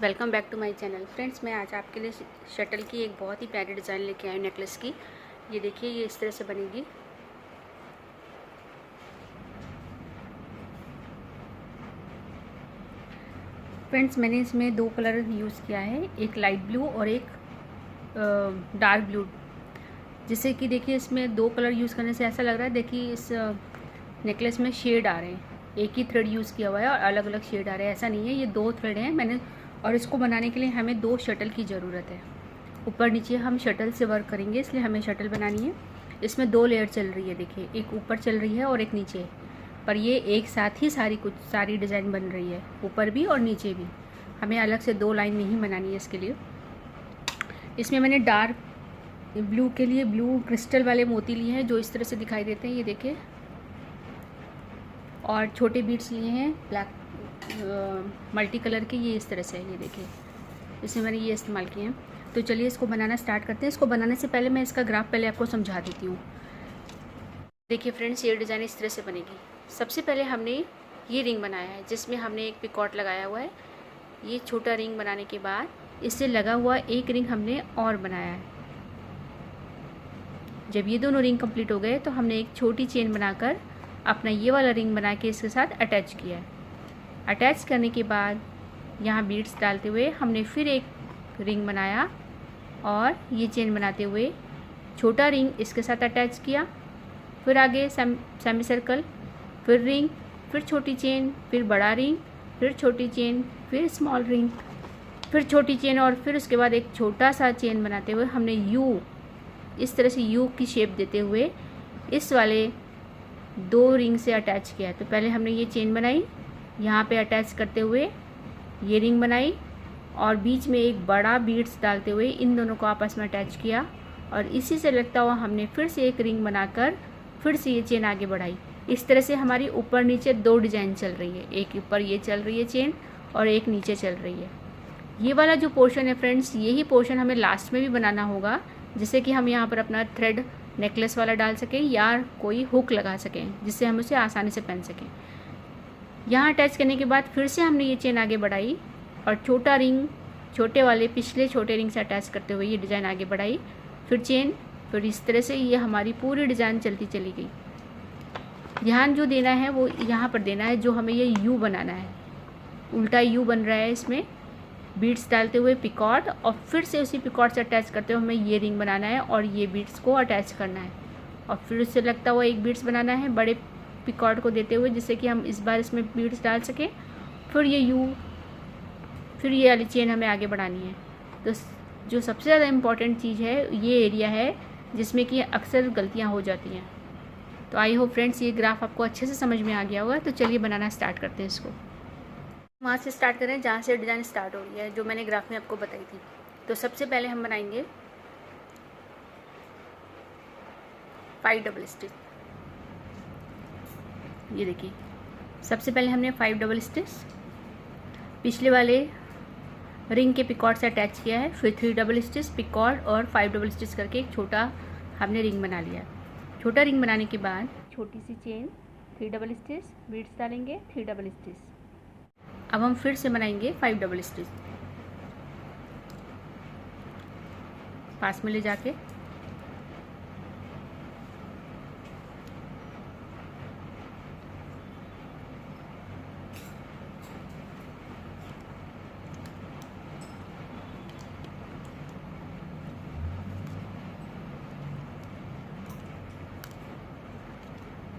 Welcome back to my channel. Friends, मैं आज आपके लिए शटल की एक बहुत ही प्यारी डिज़ाइन लेके आई हूँ नेकलेस की। ये देखिए, ये इस तरह से बनेगी। फ्रेंड्स, मैंने इसमें दो कलर यूज़ किया है, एक लाइट ब्लू और एक डार्क ब्लू, जिससे कि देखिए इसमें दो कलर यूज़ करने से ऐसा लग रहा है, देखिए इस नेकलेस में शेड आ रहे हैं। एक ही थ्रेड यूज़ किया हुआ है और अलग अलग शेड आ रहे हैं, ऐसा नहीं है, ये दो थ्रेड हैं मैंने। और इसको बनाने के लिए हमें दो शटल की ज़रूरत है। ऊपर नीचे हम शटल से वर्क करेंगे, इसलिए हमें शटल बनानी है। इसमें दो लेयर चल रही है, देखिए एक ऊपर चल रही है और एक नीचे, पर ये एक साथ ही सारी डिज़ाइन बन रही है, ऊपर भी और नीचे भी। हमें अलग से दो लाइन नहीं बनानी है इसके लिए। इसमें मैंने डार्क ब्लू के लिए ब्लू क्रिस्टल वाले मोती लिए हैं, जो इस तरह से दिखाई देते हैं, ये देखिए। और छोटे बीड्स लिए हैं ब्लैक मल्टी कलर के, ये इस तरह से है, ये देखिए। इसमें मैंने ये इस्तेमाल किए हैं। तो चलिए इसको बनाना स्टार्ट करते हैं। इसको बनाने से पहले मैं इसका ग्राफ पहले आपको समझा देती हूँ। देखिए फ्रेंड्स, ये डिज़ाइन इस तरह से बनेगी। सबसे पहले हमने ये रिंग बनाया है, जिसमें हमने एक पिकॉट लगाया हुआ है। ये छोटा रिंग बनाने के बाद इससे लगा हुआ एक रिंग हमने और बनाया है। जब ये दोनों रिंग कंप्लीट हो गए तो हमने एक छोटी चेन बनाकर अपना ये वाला रिंग बना के इसके साथ अटैच किया है। अटैच करने के बाद यहाँ बीड्स डालते हुए हमने फिर एक रिंग बनाया और ये चेन बनाते हुए छोटा रिंग इसके साथ अटैच किया। फिर आगे सेमी सर्कल, फिर रिंग, फिर छोटी चेन, फिर बड़ा रिंग, फिर छोटी चेन, फिर स्मॉल रिंग, फिर छोटी चेन, और फिर उसके बाद एक छोटा सा चेन बनाते हुए हमने यू, इस तरह से यू की शेप देते हुए इस वाले दो रिंग से अटैच किया। तो पहले हमने ये चेन बनाई, यहाँ पे अटैच करते हुए ये रिंग बनाई और बीच में एक बड़ा बीड्स डालते हुए इन दोनों को आपस में अटैच किया, और इसी से लगता हुआ हमने फिर से एक रिंग बनाकर फिर से ये चेन आगे बढ़ाई। इस तरह से हमारी ऊपर नीचे दो डिज़ाइन चल रही है, एक ऊपर ये चल रही है चेन और एक नीचे चल रही है। ये वाला जो पोर्शन है फ्रेंड्स, यही पोर्शन हमें लास्ट में भी बनाना होगा, जिससे कि हम यहाँ पर अपना थ्रेड नेकलेस वाला डाल सकें या कोई हुक लगा सकें, जिससे हम उसे आसानी से पहन सकें। यहाँ अटैच करने के बाद फिर से हमने ये चेन आगे बढ़ाई और छोटा रिंग छोटे वाले पिछले छोटे रिंग से अटैच करते हुए ये डिज़ाइन आगे बढ़ाई, फिर चेन, फिर इस तरह से ये हमारी पूरी डिज़ाइन चलती चली गई। ध्यान जो देना है वो यहाँ पर देना है, जो हमें ये यू बनाना है, उल्टा यू बन रहा है। इसमें बीड्स डालते हुए पिकॉट और फिर से उसी पिकॉट से अटैच करते हुए हमें ये रिंग बनाना है और ये बीड्स को अटैच करना है, और फिर उससे लगता हुआ एक बीड्स बनाना है बड़े पिकॉट को देते हुए, जिससे कि हम इस बार इसमें बीड्स डाल सकें। फिर ये यू, फिर ये वाली चेन हमें आगे बढ़ानी है। तो जो सबसे ज़्यादा इम्पॉर्टेंट चीज़ है ये एरिया है, जिसमें कि अक्सर गलतियाँ हो जाती हैं। तो आई होप फ्रेंड्स ये ग्राफ आपको अच्छे से समझ में आ गया होगा। तो चलिए बनाना स्टार्ट करते हैं इसको। वहाँ से स्टार्ट करें जहाँ से डिज़ाइन स्टार्ट हो रही है, जो मैंने ग्राफ में आपको बताई थी। तो सबसे पहले हम बनाएंगे 5 डबल स्टिच। ये देखिए, सबसे पहले हमने 5 डबल स्टिच पिछले वाले रिंग के पिकॉट से अटैच किया है, फिर 3 डबल स्टिच पिकॉट और 5 डबल स्टिच करके एक छोटा हमने रिंग बना लिया। छोटा रिंग बनाने के बाद छोटी सी चेन, 3 डबल स्टिच, बीड्स डालेंगे, 3 डबल स्टिच। अब हम फिर से बनाएंगे 5 डबल स्टिच, पास में ले जाके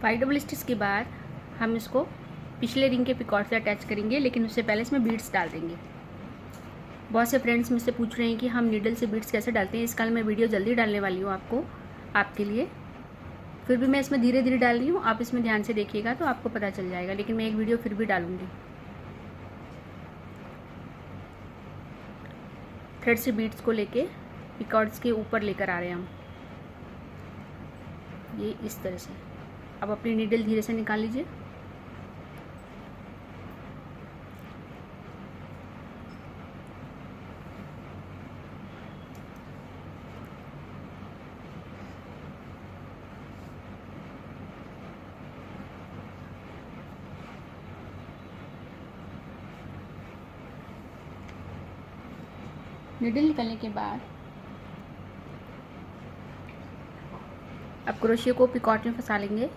फाइव डबल स्टिच के बाद हम इसको पिछले रिंग के पिकॉट से अटैच करेंगे, लेकिन उससे पहले इसमें बीड्स डाल देंगे। बहुत से फ्रेंड्स मुझसे पूछ रहे हैं कि हम नीडल से बीड्स कैसे डालते हैं। इसका मैं वीडियो जल्दी डालने वाली हूँ आपके लिए। फिर भी मैं इसमें धीरे धीरे डाल रही हूँ, आप इसमें ध्यान से देखिएगा तो आपको पता चल जाएगा, लेकिन मैं एक वीडियो फिर भी डालूँगी। थ्रेड से बीड्स को लेके पिकॉट्स के ऊपर लेकर आ रहे हैं हम, ये इस तरह से। अब अपनी नीडल धीरे से निकाल लीजिए। निडल निकलने के बाद अब क्रोशिया को पिकॉट में फंसा लेंगे।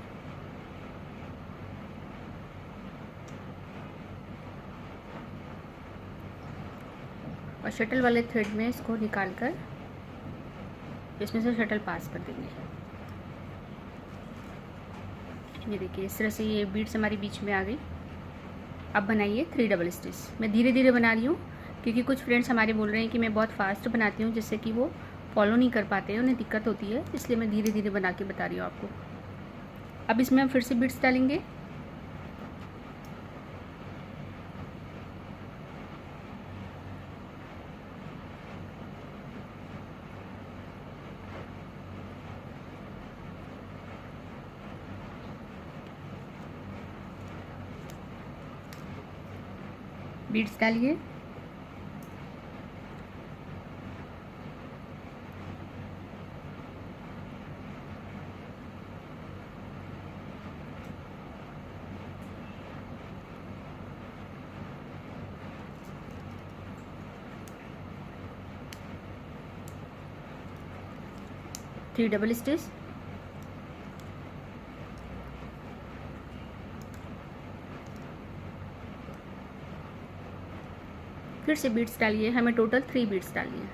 और शटल वाले थ्रेड में इसको निकालकर इसमें से शटल पास कर देंगे। ये देखिए इस तरह से ये बीड्स हमारी बीच में आ गई। अब बनाइए 3 डबल स्टिच। मैं धीरे धीरे बना रही हूँ क्योंकि कुछ फ्रेंड्स हमारे बोल रहे हैं कि मैं बहुत फास्ट बनाती हूँ, जिससे कि वो फॉलो नहीं कर पाते हैं, उन्हें दिक्कत होती है, इसलिए मैं धीरे धीरे बना के बता रही हूँ आपको। अब इसमें हम फिर से बीड्स डालेंगे। बीड्स डालिए। Three double stitch. फिर से बीड्स डालिए। हमें टोटल 3 बीड्स डालनी है।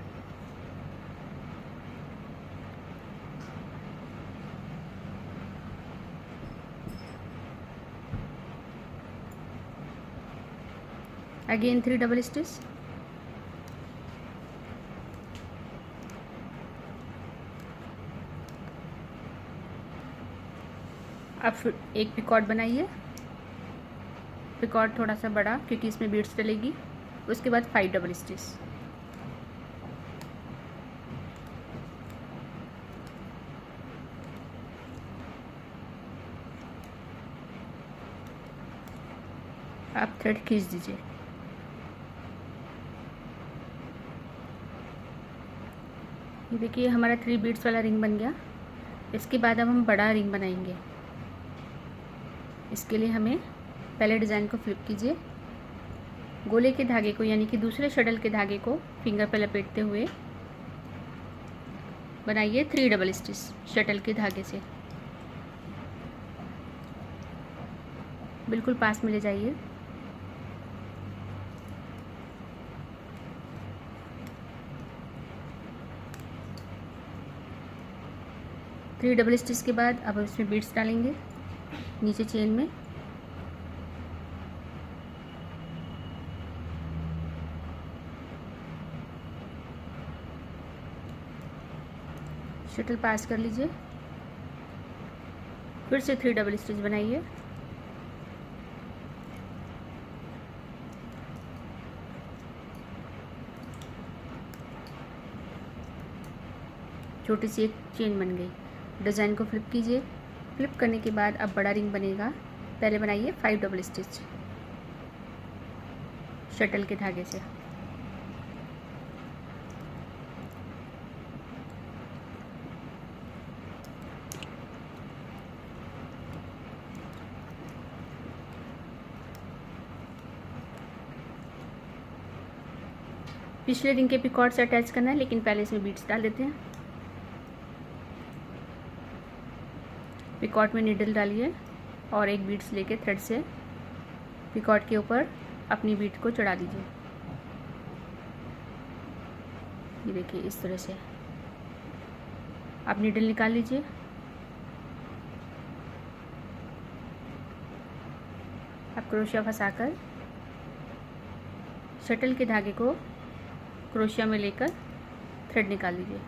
Again 3 double stitch. अब फिर एक पिकॉट बनाइए। पिकॉट थोड़ा सा बड़ा क्योंकि इसमें बीड्स डलेगी। उसके बाद 5 डबल स्टिच। आप थ्रेड खींच दीजिए। ये देखिए हमारा 3 बीड्स वाला रिंग बन गया। इसके बाद अब हम बड़ा रिंग बनाएंगे। इसके लिए हमें पहले डिज़ाइन को फ्लिप कीजिए। गोले के धागे को यानी कि दूसरे शटल के धागे को फिंगर पर लपेटते हुए बनाइए 3 डबल स्टिच शटल के धागे से। बिल्कुल पास में ले जाइए। थ्री डबल स्टिच के बाद अब इसमें बीड्स डालेंगे नीचे चेन में। शटल पास कर लीजिए। फिर से 3 डबल स्टिच बनाइए। छोटी सी एक चेन बन गई। डिज़ाइन को फ्लिप कीजिए। फ्लिप करने के बाद अब बड़ा रिंग बनेगा। पहले बनाइए 5 डबल स्टिच शटल के धागे से। पिछले रिंग के पिकॉट से अटैच करना है, लेकिन पहले इसमें बीड्स डाल देते हैं। पिकॉट में नीडल डालिए और एक बीड्स लेके थ्रेड से पिकॉट के ऊपर अपनी बीड को चढ़ा दीजिए। ये देखिए इस तरह से। आप नीडल निकाल लीजिए। आप क्रोशिया फंसाकर शटल के धागे को क्रोशिया में लेकर थ्रेड निकाल लीजिए।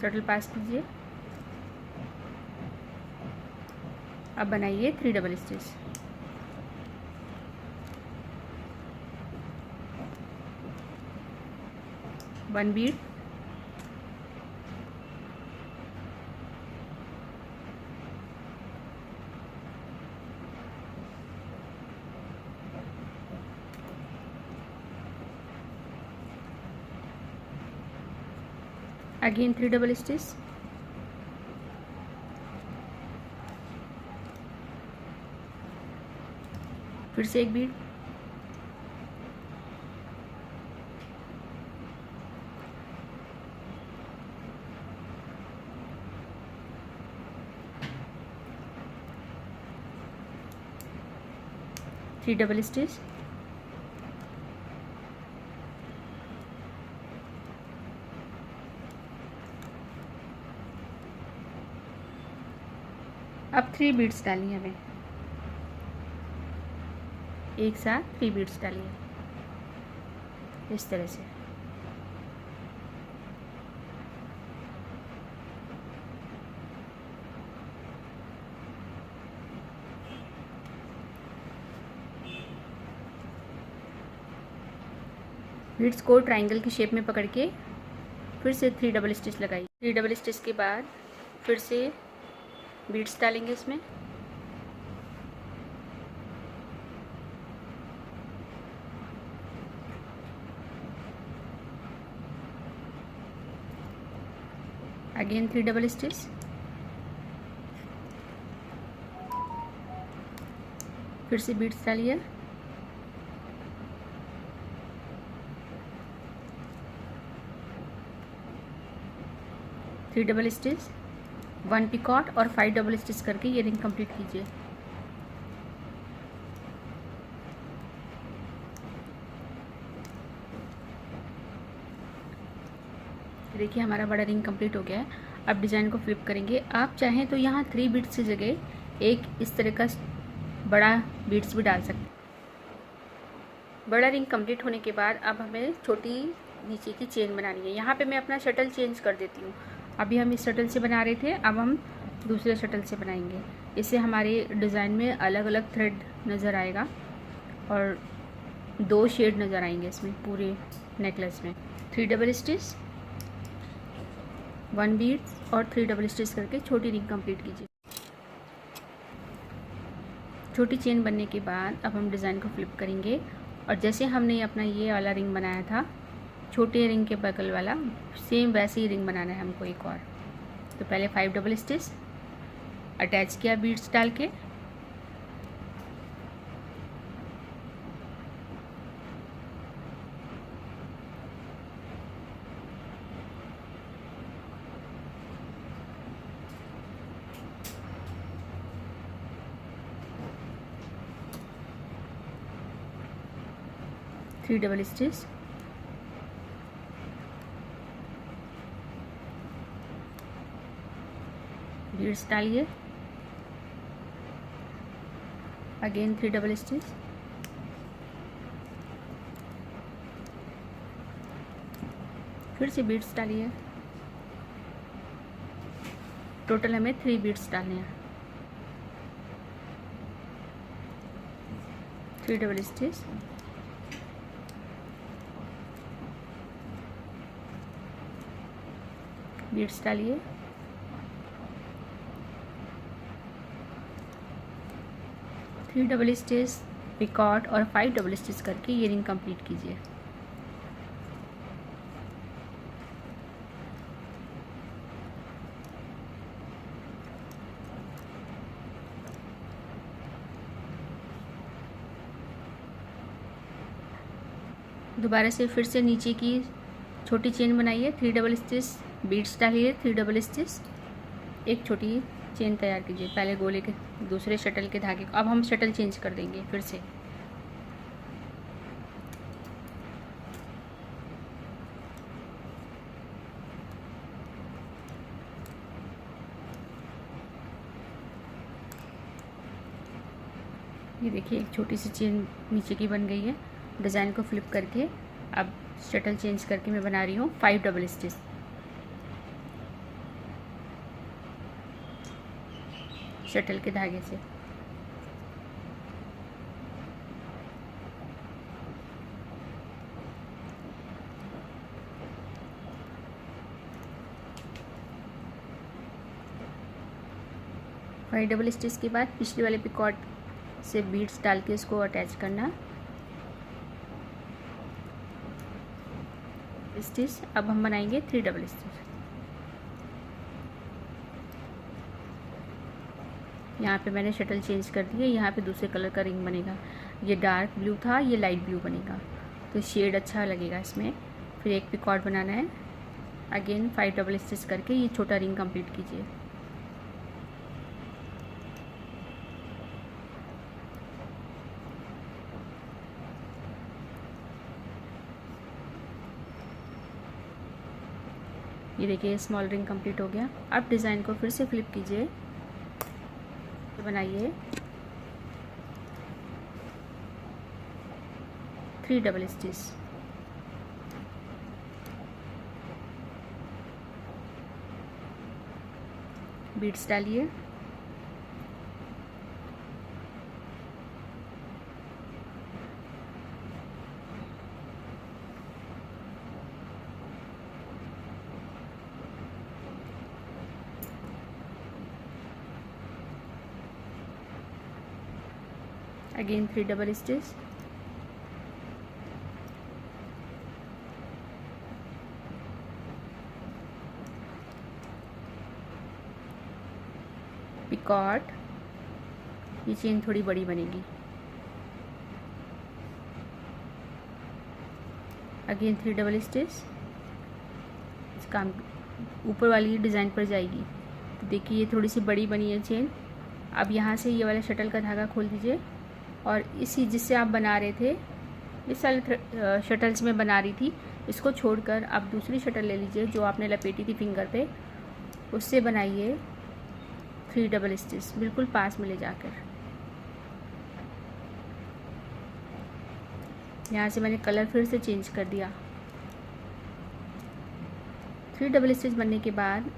शटल पास कीजिए। अब बनाइए 3 double stitch. One Beed, again 3 double stitch. फिर से एक बीड, थ्री डबल स्टिच, अब 3 बीड्स डालिए, हमें एक साथ 3 बीड्स डालिए इस तरह से। बीड्स को ट्रायंगल की शेप में पकड़ के फिर से 3 डबल स्टिच लगाइए। 3 डबल स्टिच के बाद फिर से बीड्स डालेंगे इसमें। अगेन 3 डबल स्टिच, फिर से बीड्स डालिए। थ्री डबल स्टिच, 1 पिकॉट और 5 डबल स्टिच करके ये रिंग कंप्लीट कीजिए। देखिए हमारा बड़ा रिंग कंप्लीट हो गया है। अब डिज़ाइन को फ्लिप करेंगे। आप चाहें तो यहाँ 3 बीड्स की जगह एक इस तरह का बड़ा बीड्स भी डाल सकते हैं। बड़ा रिंग कंप्लीट होने के बाद अब हमें छोटी नीचे की चेन बनानी है। यहाँ पे मैं अपना शटल चेंज कर देती हूँ। अभी हम इस शटल से बना रहे थे, अब हम दूसरे शटल से बनाएंगे। इससे हमारे डिज़ाइन में अलग अलग थ्रेड नज़र आएगा और 2 शेड नज़र आएंगे इसमें पूरे नेकलेस में। 3 डबल स्टिच, 1 बीड और 3 डबल स्टिच करके छोटी रिंग कंप्लीट कीजिए। छोटी चेन बनने के बाद अब हम डिज़ाइन को फ्लिप करेंगे और जैसे हमने अपना ये वाला रिंग बनाया था छोटे रिंग के बगल वाला, सेम वैसे ही रिंग बनाना है हमको एक और। तो पहले 5 डबल स्टिच अटैच किया बीड्स डाल के, थ्री डबल स्टिच, बीड्स डालिए। अगेन 3 डबल स्टिच, फिर से बीड्स डालिए। टोटल हमें 3 बीड्स डालने हैं। 3 डबल स्टिच, बीड्स डालिए। थ्री डबल स्टिच, पिकॉट और 5 डबल स्टिच करके ये रिंग कंप्लीट कीजिए। दोबारा से फिर से नीचे की छोटी चेन बनाइए। 3 डबल स्टिच, बीड्स डालिए, 3 डबल स्टिच, एक छोटी चेन तैयार कीजिए। पहले गोले के दूसरे शटल के धागे को, अब हम शटल चेंज कर देंगे फिर से। ये देखिए एक छोटी सी चेन नीचे की बन गई है। डिज़ाइन को फ्लिप करके अब शटल चेंज करके मैं बना रही हूँ 5 डबल स्टिच। शटल के धागे से फाइव डबल स्टिच के बाद पिछले वाले पिकॉट से बीड्स डाल के इसको अटैच करना। स्टिच अब हम बनाएंगे 3 डबल स्टिच। यहाँ पे मैंने शटल चेंज कर दी है, यहाँ पे दूसरे कलर का रिंग बनेगा। ये डार्क ब्लू था, ये लाइट ब्लू बनेगा, तो शेड अच्छा लगेगा इसमें। फिर एक पिकॉट बनाना है, अगेन 5 डबल स्टिच करके ये छोटा रिंग कंप्लीट कीजिए। ये देखिए स्मॉल रिंग कंप्लीट हो गया। अब डिज़ाइन को फिर से फ्लिप कीजिए, बनाइए 3 डबल स्टिच, बीड्स डालिए, अगेन 3 डबल स्टिच, पिकॉट, ये चेन थोड़ी बड़ी बनेगी, अगेन 3 डबल स्टिच, इस काम ऊपर वाली डिज़ाइन पर जाएगी। तो देखिए ये थोड़ी सी बड़ी बनी है चेन। अब यहाँ से ये वाला शटल का धागा खोल दीजिए और इसी जिससे आप बना रहे थे, इस वाले शटल से मैं बना रही थी, इसको छोड़कर आप दूसरी शटल ले लीजिए जो आपने लपेटी थी फिंगर पे, उससे बनाइए 3 डबल स्टिच, बिल्कुल पास में ले जाकर। यहाँ से मैंने कलर फिर से चेंज कर दिया। 3 डबल स्टिच बनने के बाद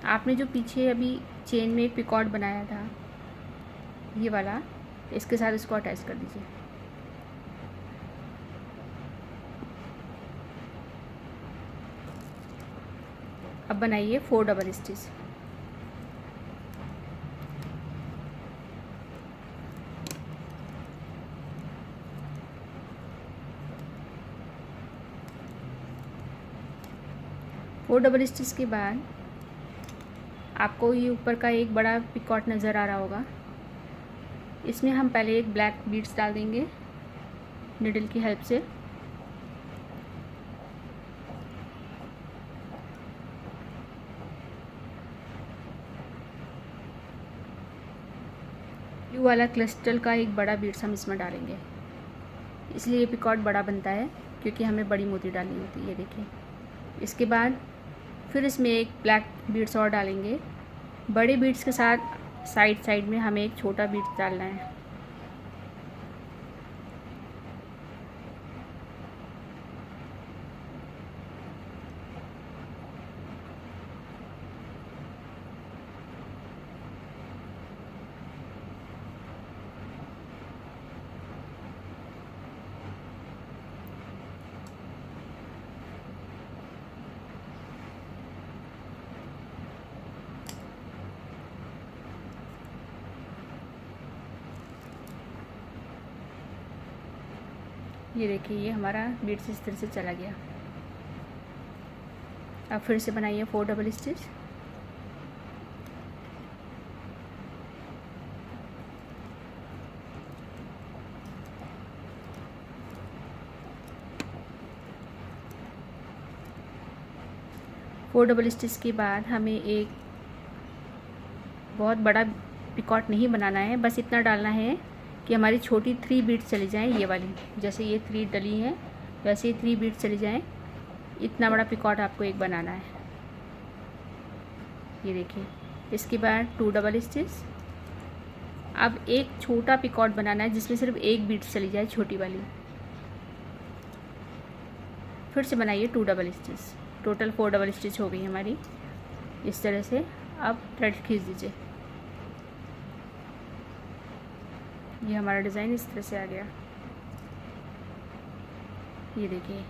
आपने जो पीछे अभी चेन में एक पिकॉट बनाया था, ये वाला, इसके साथ इसको अटैच कर दीजिए। अब बनाइए 4 double stitch, four double stitch के बाद आपको ये ऊपर का एक बड़ा पिकॉट नज़र आ रहा होगा, इसमें हम पहले एक ब्लैक बीड्स डाल देंगे निडल की हेल्प से। ब्लू वाला क्रिस्टल का एक बड़ा बीड्स हम इसमें डालेंगे, इसलिए ये पिकॉट बड़ा बनता है क्योंकि हमें बड़ी मोती डालनी होती है। ये देखिए, इसके बाद फिर इसमें एक ब्लैक बीड्स और डालेंगे। बड़े बीड्स के साथ साइड साइड में हमें एक छोटा बीड्स डालना है। ये देखिए, ये हमारा बीड्स इस तरह से चला गया। अब फिर से बनाइए 4 double stitch, four double stitch के बाद हमें एक बहुत बड़ा पिकॉट नहीं बनाना है, बस इतना डालना है कि हमारी छोटी 3 बीड्स चली जाएं, ये वाली, जैसे ये 3 डली हैं वैसे ही 3 बीड्स चली जाएं। इतना बड़ा पिकॉट आपको एक बनाना है। ये देखिए, इसके बाद 2 डबल स्टिच। अब एक छोटा पिकॉट बनाना है जिसमें सिर्फ एक बीड्स चली जाए, छोटी वाली। फिर से बनाइए 2 double stitch, total 4 double stitch हो गई हमारी। इस तरह से अब थ्रेड खींच दीजिए। ये हमारा डिज़ाइन इस तरह से आ गया। ये देखिए,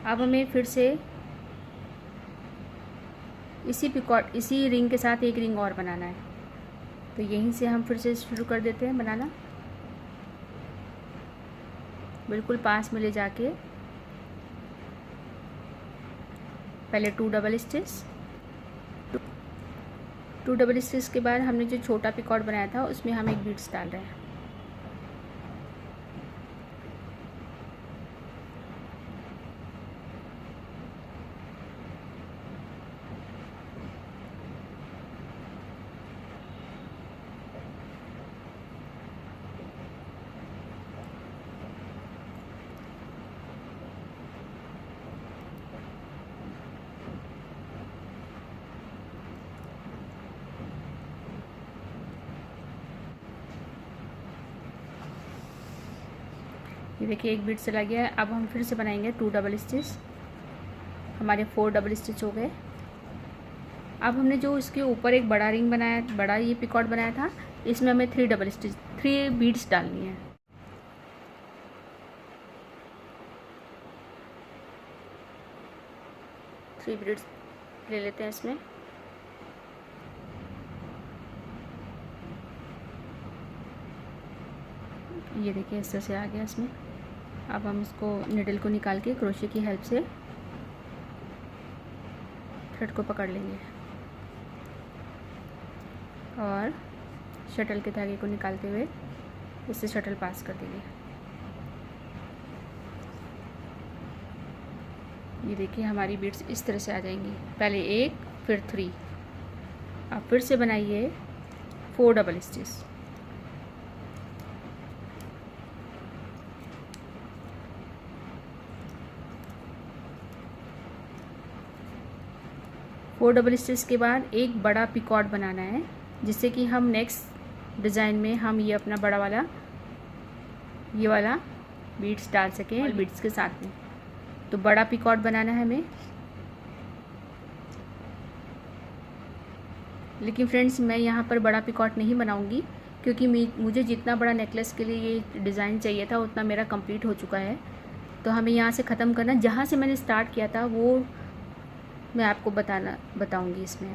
अब हमें फिर से इसी पिकॉट, इसी रिंग के साथ एक रिंग और बनाना है, तो यहीं से हम फिर से शुरू कर देते हैं बनाना। बिल्कुल पास में ले जाके पहले 2 डबल स्टिच, 2 डबल स्टिच के बाद हमने जो छोटा पिकॉट बनाया था उसमें हम एक बीड्स डाल रहे हैं। ये देखिए एक बीट चला गया है। अब हम फिर से बनाएंगे 2 डबल स्टिच। हमारे 4 डबल स्टिच हो गए। अब हमने जो इसके ऊपर एक बड़ा रिंग बनाया, बड़ा ये पिकॉट बनाया था, इसमें हमें 3 डबल स्टिच 3 बीड्स डालनी है। थ्री बीड्स ले लेते हैं इसमें। ये देखिए इस तरह से आ गया इसमें। अब हम इसको निडल को निकाल के क्रोशे की हेल्प से थ्रेड को पकड़ लेंगे और शटल के धागे को निकालते हुए इससे शटल पास कर देंगे। ये देखिए हमारी बीड्स इस तरह से आ जाएंगी, पहले एक फिर 3। अब फिर से बनाइए 4 double stitch. Four double stitch के बाद एक बड़ा पिकॉट बनाना है, जिससे कि हम नेक्स्ट डिज़ाइन में हम ये अपना बड़ा वाला ये वाला बीड्स डाल सकें बीड्स के साथ में। तो बड़ा पिकॉट बनाना है हमें। लेकिन फ्रेंड्स मैं यहाँ पर बड़ा पिकॉट नहीं बनाऊँगी, क्योंकि मुझे जितना बड़ा नेकलेस के लिए ये डिज़ाइन चाहिए था उतना मेरा कंप्लीट हो चुका है। तो हमें यहाँ से ख़त्म करना, जहाँ से मैंने स्टार्ट किया था वो मैं आपको बताऊंगी इसमें।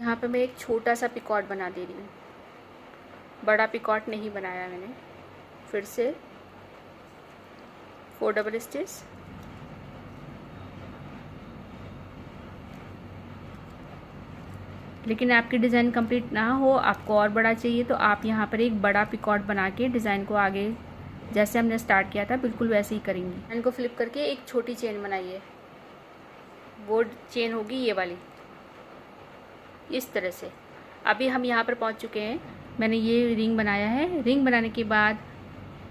यहाँ पे मैं एक छोटा सा पिकॉट बना दे रही हूँ, बड़ा पिकॉट नहीं बनाया मैंने। फिर से 4 डबल स्टिच, लेकिन आपकी डिज़ाइन कंप्लीट ना हो, आपको और बड़ा चाहिए, तो आप यहाँ पर एक बड़ा पिकॉट बना के डिज़ाइन को आगे जैसे हमने स्टार्ट किया था बिल्कुल वैसे ही करेंगे। इनको फ्लिप करके एक छोटी चेन बनाइए। वो चेन होगी ये वाली, इस तरह से। अभी हम यहाँ पर पहुँच चुके हैं। मैंने ये रिंग बनाया है। रिंग बनाने के बाद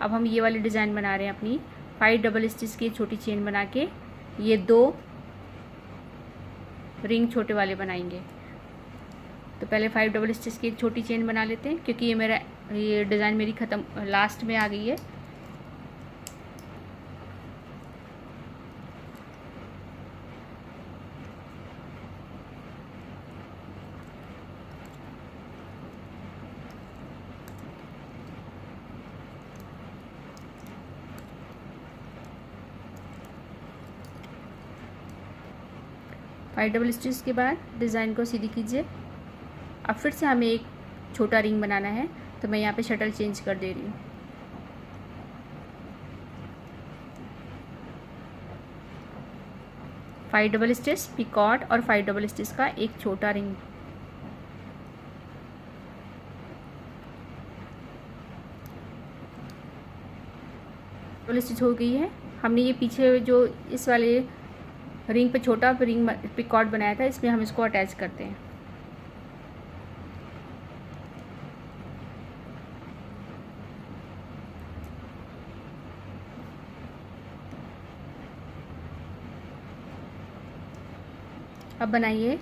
अब हम ये वाली डिज़ाइन बना रहे हैं अपनी। 5 डबल स्टिच की छोटी चेन बना के ये 2 रिंग छोटे वाले बनाएंगे। तो पहले 5 डबल स्टिच की एक छोटी चेन बना लेते हैं, क्योंकि ये डिज़ाइन मेरी ख़त्म लास्ट में आ गई है। फाइव डबल स्टिच के बाद डिज़ाइन को सीधी कीजिए। अब फिर से हमें एक छोटा रिंग बनाना है, तो मैं यहाँ पे शटल चेंज कर दे रही हूँ। फाइव डबल स्टिच पिकॉट और 5 डबल स्टिच का एक छोटा रिंग। डबल स्टिच हो गई है। हमने ये पीछे जो इस वाले रिंग पे छोटा रिंग पिकॉट बनाया था, इसमें हम इसको अटैच करते हैं। अब बनाइए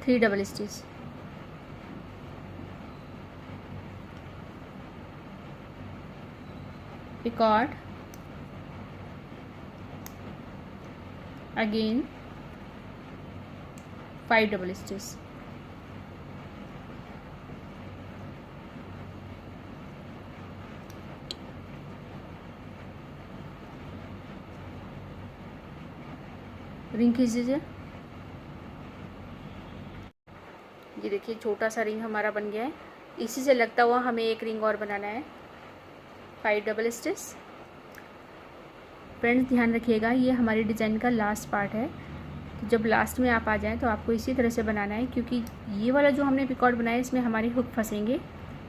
3 double stitch. Picot, again 5 double stitch. Ring खींच दीजिए। ये देखिए छोटा सा रिंग हमारा बन गया है। इसी से लगता हुआ हमें एक रिंग और बनाना है। 5 डबल स्टिच। फ्रेंड्स ध्यान रखिएगा, ये हमारी डिज़ाइन का लास्ट पार्ट है। तो जब लास्ट में आप आ जाएं तो आपको इसी तरह से बनाना है, क्योंकि ये वाला जो हमने पिकॉट बनाया इसमें हमारे हुक फंसेंगे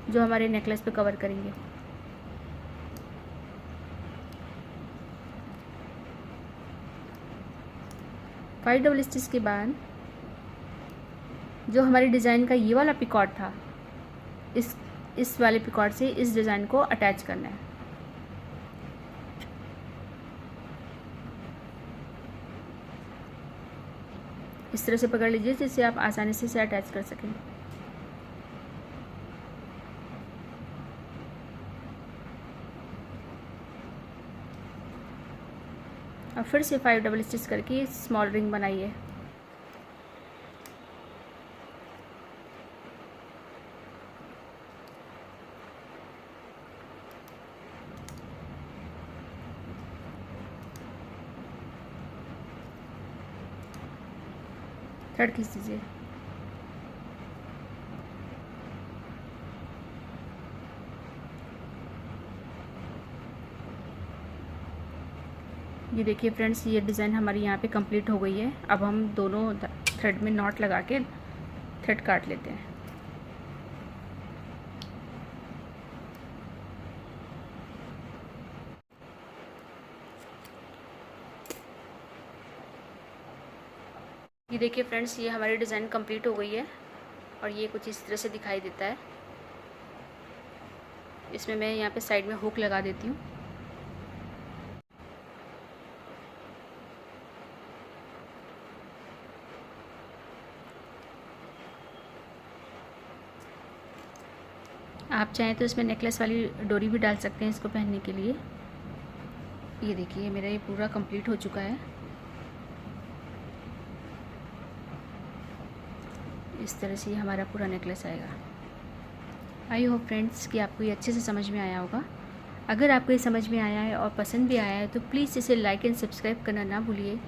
जो हमारे नेकलेस पे कवर करेंगे। फाइव डबल स्टिच के बाद जो हमारे डिज़ाइन का ये वाला पिकॉट था, इस वाले पिकॉट से इस डिज़ाइन को अटैच करना है। इस तरह से पकड़ लीजिए जिससे आप आसानी से इसे अटैच कर सकें। अब फिर से 5 डबल स्टिच करके स्मॉल रिंग बनाइए। थ्रेड खींच दीजिए। ये देखिए फ्रेंड्स, ये डिज़ाइन हमारी यहाँ पे कंप्लीट हो गई है। अब हम दोनों थ्रेड में नॉट लगा के थ्रेड काट लेते हैं। ये देखिए फ्रेंड्स, ये हमारी डिज़ाइन कंप्लीट हो गई है और ये कुछ इस तरह से दिखाई देता है। इसमें मैं यहाँ पे साइड में हुक लगा देती हूँ। आप चाहें तो इसमें नेकलेस वाली डोरी भी डाल सकते हैं इसको पहनने के लिए। ये देखिए मेरा ये पूरा कंप्लीट हो चुका है। इस तरह से हमारा पूरा नेकलेस आएगा। आई होप फ्रेंड्स कि आपको ये अच्छे से समझ में आया होगा। अगर आपको ये समझ में आया है और पसंद भी आया है तो प्लीज़ इसे लाइक एंड सब्सक्राइब करना ना भूलिए,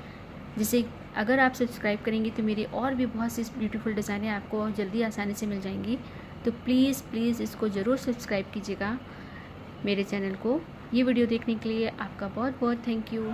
जिसे अगर आप सब्सक्राइब करेंगे तो मेरी और भी बहुत सी ब्यूटीफुल डिज़ाइनें आपको जल्दी आसानी से मिल जाएंगी। तो प्लीज़ इसको ज़रूर सब्सक्राइब कीजिएगा मेरे चैनल को। ये वीडियो देखने के लिए आपका बहुत बहुत थैंक यू।